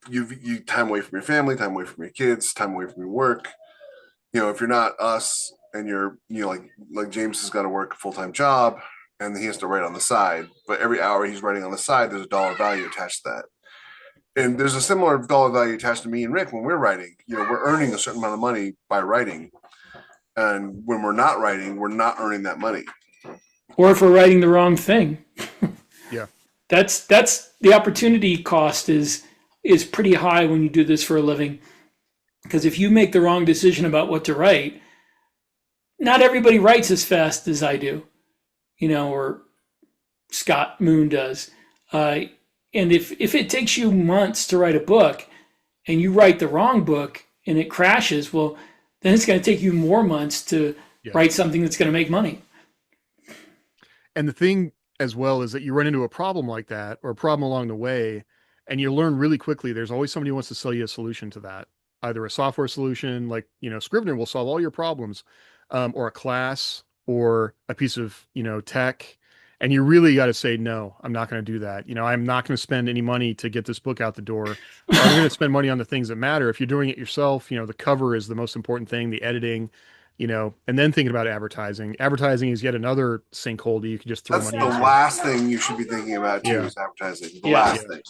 Speaker 2: time away from your family, time away from your kids, time away from your work. If you're not us, and you're like James has got to work a full-time job, and he has to write on the side, but every hour he's writing on the side, there's a dollar value attached to that. And there's a similar dollar value attached to me and Rick when we're writing. We're earning a certain amount of money by writing. And when we're not writing, we're not earning that money.
Speaker 4: Or if we're writing the wrong thing.
Speaker 3: Yeah.
Speaker 4: That's the opportunity cost is pretty high when you do this for a living. Because if you make the wrong decision about what to write, not everybody writes as fast as I do, or Scott Moon does. And if it takes you months to write a book, and you write the wrong book and it crashes, well, then it's going to take you more months to write something that's going to make money.
Speaker 3: And the thing as well is that you run into a problem like that, or a problem along the way, and you learn really quickly, there's always somebody who wants to sell you a solution to that. Either a software solution, like, Scrivener will solve all your problems, or a class, or a piece of, tech. And you really got to say, no, I'm not going to do that. I'm not going to spend any money to get this book out the door. I'm going to spend money on the things that matter. If you're doing it yourself, the cover is the most important thing, the editing, and then thinking about advertising. Advertising is yet another sinkhole that you can just throw money into.
Speaker 2: That's the last thing you should be thinking about too, is advertising. The last thing.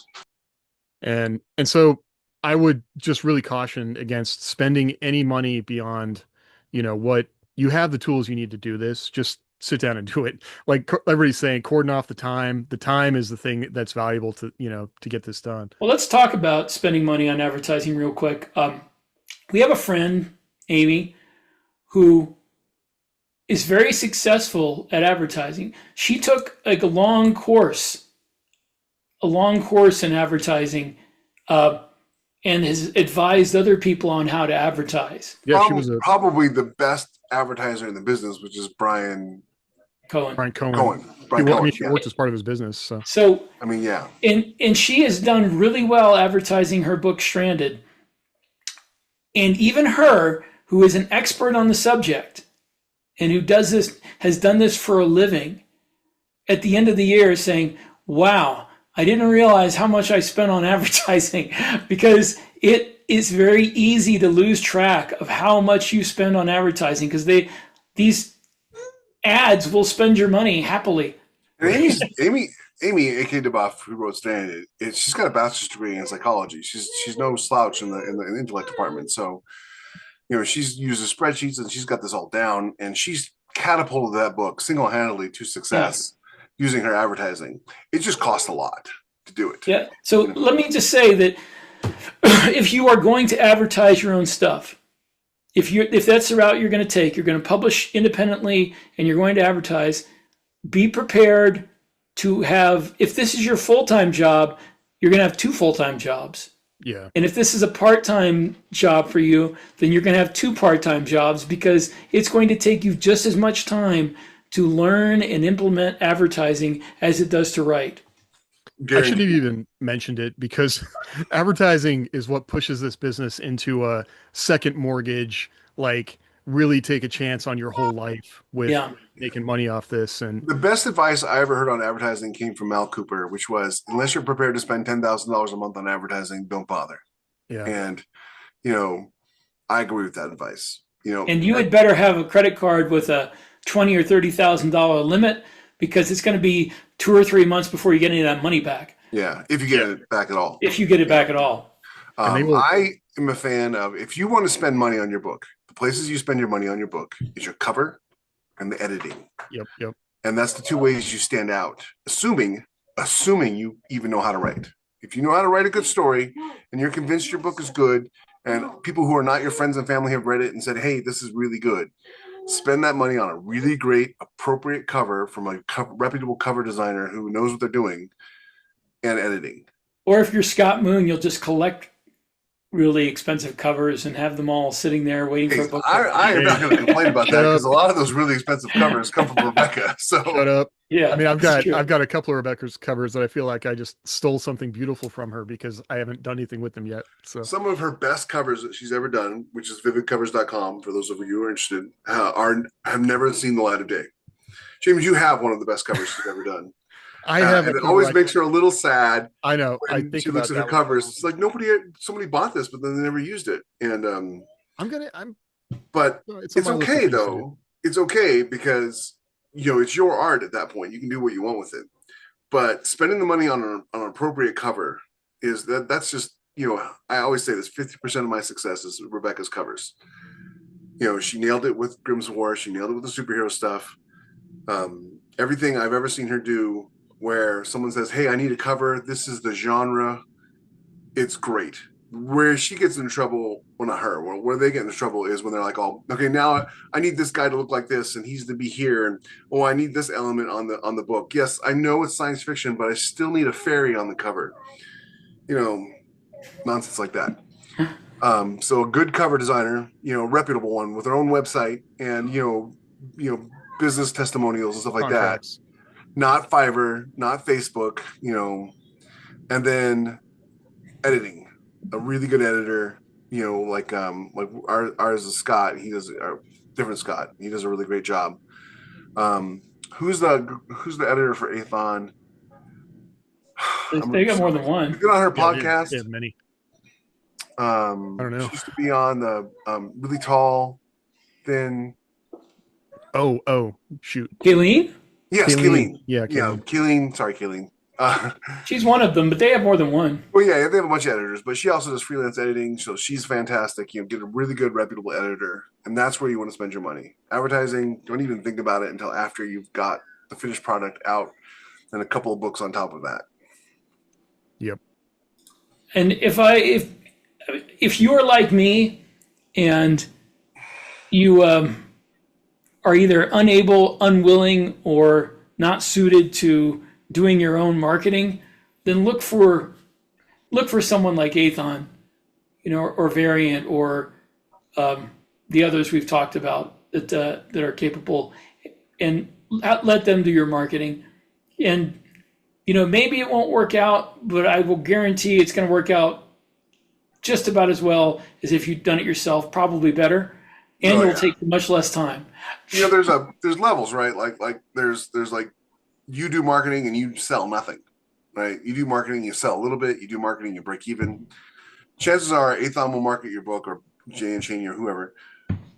Speaker 3: And so I would just really caution against spending any money beyond, what you have the tools you need to do this. Just sit down and do it. Like everybody's saying, cordon off the time. The time is the thing that's valuable to, to get this done.
Speaker 4: Well, let's talk about spending money on advertising real quick. We have a friend, Amy, who is very successful at advertising. She took like a long course in advertising, and has advised other people on how to advertise.
Speaker 3: Yeah,
Speaker 2: she was probably the best advertiser in the business, which is Brian Cohen.
Speaker 3: She worked as part of his business.
Speaker 4: So
Speaker 2: I mean, yeah.
Speaker 4: And she has done really well advertising her book Stranded. And even her, who is an expert on the subject and who has done this for a living, at the end of the year is saying, wow, I didn't realize how much I spent on advertising, because it is very easy to lose track of how much you spend on advertising, because these ads will spend your money happily.
Speaker 2: And Amy, aka DeBuff, who wrote Stranded, she's got a bachelor's degree in psychology. She's no slouch in the intellect department. So, she's uses spreadsheets, and she's got this all down, and she's catapulted that book single-handedly to success. Using her advertising. It just costs a lot to do it.
Speaker 4: Yeah. So let me just say that if you are going to advertise your own stuff, if that's the route you're going to take, you're going to publish independently and you're going to advertise, be prepared to have, if this is your full-time job, you're going to have 2 full-time jobs.
Speaker 3: Yeah.
Speaker 4: And if this is a part-time job for you, then you're going to have 2 part-time jobs, because it's going to take you just as much time to learn and implement advertising as it does to write.
Speaker 3: I shouldn't have even mentioned it because advertising is what pushes this business into a second mortgage, like really take a chance on your whole life with
Speaker 4: Yeah.
Speaker 3: making money off this. And
Speaker 2: The best advice I ever heard on advertising came from Mal Cooper, which was, unless you're prepared to spend $10,000 a month on advertising, don't bother.
Speaker 3: yeah,
Speaker 2: And, you know, I agree with that advice. You know,
Speaker 4: And you had better have a credit card with a $20,000 or $30,000 limit, because it's going to be 2 or 3 months before you get any of that money back,
Speaker 2: yeah, if you get it back at all.
Speaker 4: if you get it back at all.
Speaker 3: And they will-
Speaker 2: I am a fan of, if you want to spend money on your book, the places you spend your money on your book is your cover and the editing.
Speaker 3: yep.
Speaker 2: And that's the two ways you stand out, assuming you even know how to write. If you know how to write a good story and you're convinced your book is good, and people who are not your friends and family have read it and said, hey, this is really good, spend that money on a really great, appropriate cover from a reputable cover designer who knows what they're doing, and editing.
Speaker 4: Or if you're Scott Moon, you'll just collect really expensive covers and have them all sitting there waiting for a book.
Speaker 2: I am not going to complain about that, because a lot of those really expensive covers come from Rebecca. So
Speaker 3: Shut up.
Speaker 4: Yeah,
Speaker 3: I mean, I've
Speaker 4: that's true.
Speaker 3: got a couple of Rebecca's covers that I feel like I just stole something beautiful from her because I haven't done anything with them yet. So
Speaker 2: some of her best covers that she's ever done, which is vividcovers.com, for those of you who are interested, have never seen the light of day. James, you have one of the best covers she's ever done.
Speaker 3: I have.
Speaker 2: And it always makes her a little sad.
Speaker 3: I know. I
Speaker 2: When
Speaker 3: think
Speaker 2: she looks at her
Speaker 3: that
Speaker 2: covers. It's like somebody bought this, but then they never used it. And but it's
Speaker 3: on my list of
Speaker 2: okay
Speaker 3: things to
Speaker 2: though.
Speaker 3: do.
Speaker 2: It's okay because it's your art at that point. You can do what you want with it. But spending the money on an appropriate cover that's just, I always say this: 50% of my success is Rebecca's covers. She nailed it with Grimm's War. She nailed it with the superhero stuff. Everything I've ever seen her do, where someone says, hey, I need a cover, this is the genre, it's great. Where she gets into trouble, well, not her, where they get into trouble is when they're like, oh, okay, now I need this guy to look like this, and he's to be here, and oh, I need this element on the book. Yes, I know it's science fiction, but I still need a fairy on the cover. Nonsense like that. So a good cover designer, reputable one with their own website and business testimonials and stuff like
Speaker 3: Contracts.
Speaker 2: that. Not Fiverr, not Facebook, and then editing. A really good editor, like ours is Scott. He does different Scott. He does a really great job. Who's the editor for Athon?
Speaker 4: They got more than one.
Speaker 2: Get on her
Speaker 3: Yeah,
Speaker 2: podcast.
Speaker 3: they have many.
Speaker 2: I
Speaker 3: don't know.
Speaker 2: She used to be on the really tall, thin.
Speaker 3: Oh, shoot.
Speaker 4: Kayleen?
Speaker 2: Yes, Kayleen.
Speaker 3: Yeah,
Speaker 2: Kayleen. Sorry, Kayleen.
Speaker 4: She's one of them, but they have more than one.
Speaker 2: Well, yeah, they have a bunch of editors, but she also does freelance editing, so she's fantastic. Get a really good, reputable editor, and that's where you want to spend your money. Advertising, don't even think about it until after you've got the finished product out and a couple of books on top of that.
Speaker 3: Yep.
Speaker 4: And if you're like me and you are either unable, unwilling, or not suited to doing your own marketing, then look for someone like Athon, or Variant, or the others we've talked about that are capable, and let them do your marketing. And maybe it won't work out, but I will guarantee it's going to work out just about as well as if you'd done it yourself, probably better, and it'll take much less time.
Speaker 2: There's levels, right? Like there's like, you do marketing and you sell nothing, right? You do marketing, you sell a little bit. You do marketing, you break even. Chances are Athon will market your book, or Jay and Cheney or whoever,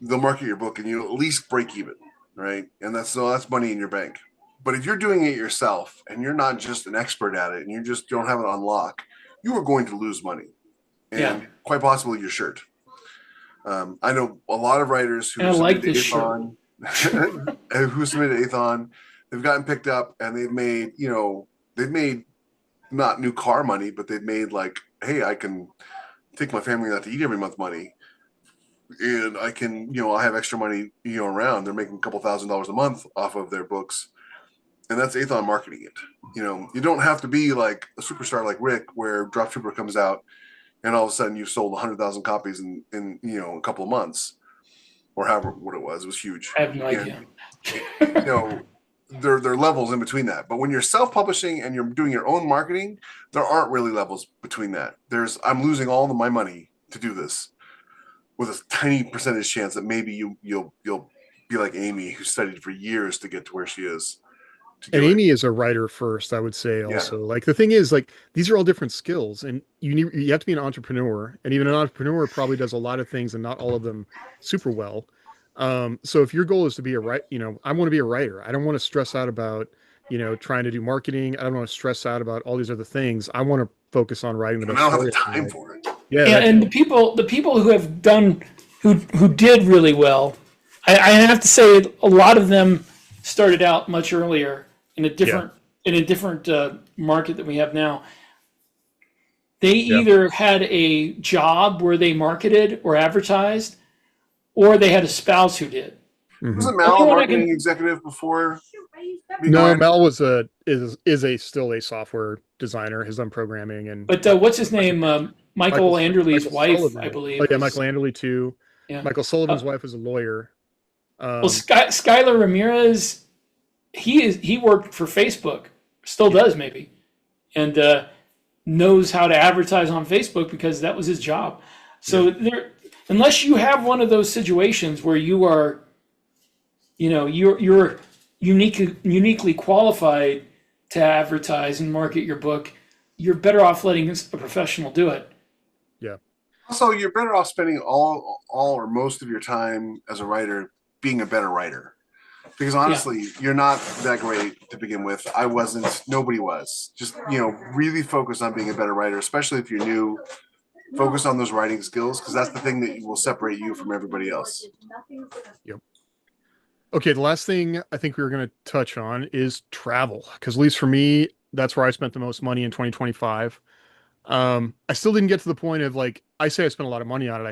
Speaker 2: they'll market your book and you'll at least break even, right? And that's money in your bank. But if you're doing it yourself and you're not just an expert at it and you just don't have it on lock, you are going to lose money, and quite possibly your shirt. I know a lot of writers who submitted Athon, who submitted Athon. They've gotten picked up and they've made not new car money, but they've made like, hey, I can take my family out to eat every month money, and I can, I have extra money, around. They're making a couple $1,000s a month off of their books, and that's Athon marketing it. You don't have to be like a superstar like Rick, where Drop Trooper comes out and all of a sudden you've sold 100,000 copies in a couple of months, or however what it was. It was huge.
Speaker 4: I have no idea.
Speaker 2: you know, there are levels in between that. But when you're self-publishing and you're doing your own marketing, there aren't really levels between that. I'm losing all of my money to do this with a tiny percentage chance that maybe you'll be like Amy, who studied for years to get to where she is.
Speaker 3: And Amy is a writer first, I would say. Also, like the thing is, like these are all different skills, and you have to be an entrepreneur, and even an entrepreneur probably does a lot of things and not all of them super well. So if your goal is to be I want to be a writer. I don't want to stress out about trying to do marketing. I don't want to stress out about all these other things. I want to focus on writing the best.
Speaker 2: I don't have the time for it.
Speaker 3: Yeah,
Speaker 4: and the people who have done who did really well, I have to say a lot of them started out much earlier in a different market that we have now. They either had a job where they marketed or advertised, or they had a spouse who did.
Speaker 3: Mm-hmm.
Speaker 2: Wasn't Mal a marketing executive before?
Speaker 3: No, Mal was still a software designer. He's done programming
Speaker 4: But what's his name? Michael Anderley's wife,
Speaker 3: Sullivan.
Speaker 4: I believe.
Speaker 3: Oh yeah, Michael Anderley too.
Speaker 4: Yeah.
Speaker 3: Michael Sullivan's wife is a lawyer.
Speaker 4: Well, Skylar Ramirez, he worked for Facebook, still does maybe, and knows how to advertise on Facebook because that was his job. So unless you have one of those situations where you are, you're uniquely qualified to advertise and market your book, you're better off letting a professional do it.
Speaker 3: Yeah.
Speaker 2: Also, you're better off spending all or most of your time as a writer being a better writer. Because honestly, you're not that great to begin with. I wasn't. Nobody was. Just, really focus on being a better writer, especially if you're new. Focus on those writing skills, because that's the thing that will separate you from everybody else.
Speaker 3: Yep. Okay, the last thing I think we were going to touch on is travel, because at least for me, that's where I spent the most money in 2025. I still didn't get to the point of I say I spent a lot of money on it.